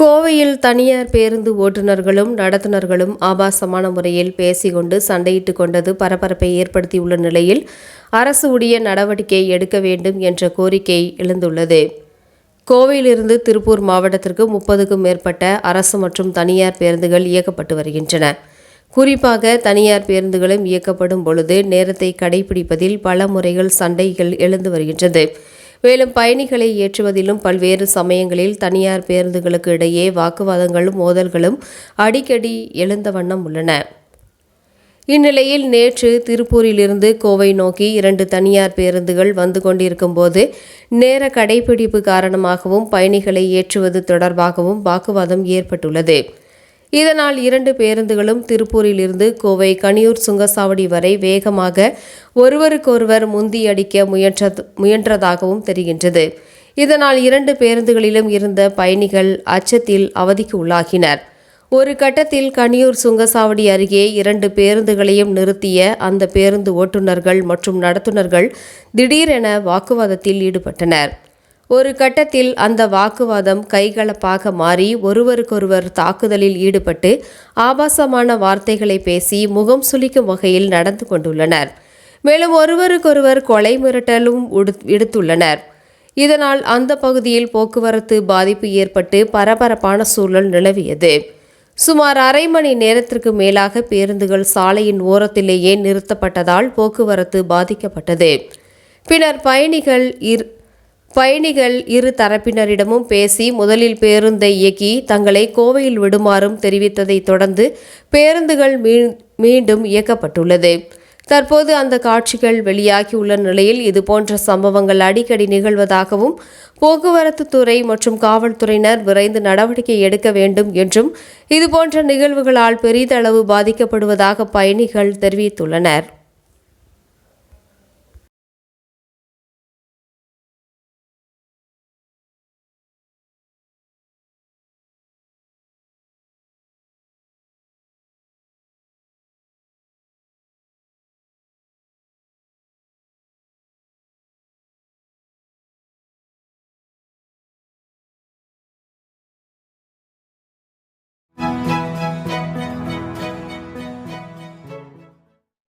கோவையில் தனியார் பேருந்து ஓட்டுநர்களும் நடத்துனர்களும் ஆபாசமான முறையில் பேசிக்கொண்டு சண்டையிட்டுக் கொண்டது பரபரப்பை ஏற்படுத்தியுள்ள நிலையில் அரசு உரிய நடவடிக்கை எடுக்க வேண்டும் என்ற கோரிக்கை எழுந்துள்ளது. கோவையிலிருந்து திருப்பூர் மாவட்டத்திற்கு 30க்கும் மேற்பட்ட அரசு மற்றும் தனியார் பேருந்துகள் இயக்கப்பட்டு வருகின்றன. குறிப்பாக தனியார் பேருந்துகளும் இயக்கப்படும் பொழுது நேரத்தை கடைபிடிப்பதில் பல முறைகள் சண்டைகள் எழுந்து வருகின்றது. மேலும் பயணிகளை ஏற்றுவதிலும் பல்வேறு சமயங்களில் தனியார் பேருந்துகளுக்கு இடையே வாக்குவாதங்களும் மோதல்களும் அடிக்கடி எழுந்த வண்ணம் உள்ளன. இந்நிலையில் நேற்று திருப்பூரிலிருந்து கோவை நோக்கி 2 தனியார் பேருந்துகள் வந்து கொண்டிருக்கும் போது நேர கடைபிடிப்பு காரணமாகவும் பயணிகளை ஏற்றுவது தொடர்பாகவும் வாக்குவாதம் ஏற்பட்டுள்ளது. இதனால் 2 பேருந்துகளும் திருப்பூரிலிருந்து கோவை கனியூர் சுங்கசாவடி வரை வேகமாக ஒருவருக்கொருவர் முந்தியடிக்க முயன்றதாகவும் தெரிகின்றது. இதனால் 2 பேருந்துகளிலும் இருந்த பயணிகள் அச்சத்தில் அவதிக்கு உள்ளாகினர். ஒரு கட்டத்தில் கனியூர் சுங்கசாவடி அருகே 2 பேருந்துகளையும் நிறுத்திய அந்த பேருந்து ஓட்டுநர்கள் மற்றும் நடத்துனர்கள் திடீரென வாக்குவாதத்தில் ஈடுபட்டனர். ஒரு கட்டத்தில் அந்த வாக்குவாதம் கைகலப்பாக மாறி ஒருவருக்கொருவர் தாக்குதலில் ஈடுபட்டு ஆபாசமான வார்த்தைகளை பேசி முகம் சுளிக்கும் வகையில் நடந்து கொண்டுள்ளனர். மேலும் ஒருவருக்கொருவர் கொலை மிரட்டலும் விடுத்துள்ளனர். இதனால் அந்த பகுதியில் போக்குவரத்து பாதிப்பு ஏற்பட்டு பரபரப்பான சூழல் நிலவியது. சுமார் அரை மணி நேரத்திற்கு மேலாக பேருந்துகள் சாலையின் ஓரத்திலேயே நிறுத்தப்பட்டதால் போக்குவரத்து பாதிக்கப்பட்டது. பின்னர் பயணிகள் இரு தரப்பினரிடமும் பேசி முதலில் பேருந்தை இயக்கி தங்களை கோவையில் விடுமாறும் தெரிவித்ததை தொடர்ந்து பேருந்துகள் மீண்டும் இயக்கப்பட்டுள்ளது. தற்போது அந்த காட்சிகள் வெளியாகியுள்ள நிலையில் இதுபோன்ற சம்பவங்கள் அடிக்கடி நிகழ்வதாகவும் போக்குவரத்து துறை மற்றும் காவல்துறையினர் விரைந்து நடவடிக்கை எடுக்க வேண்டும் என்றும் இதுபோன்ற நிகழ்வுகளால் பெரிதளவு பாதிக்கப்படுவதாக பயணிகள் தெரிவித்துள்ளனர்.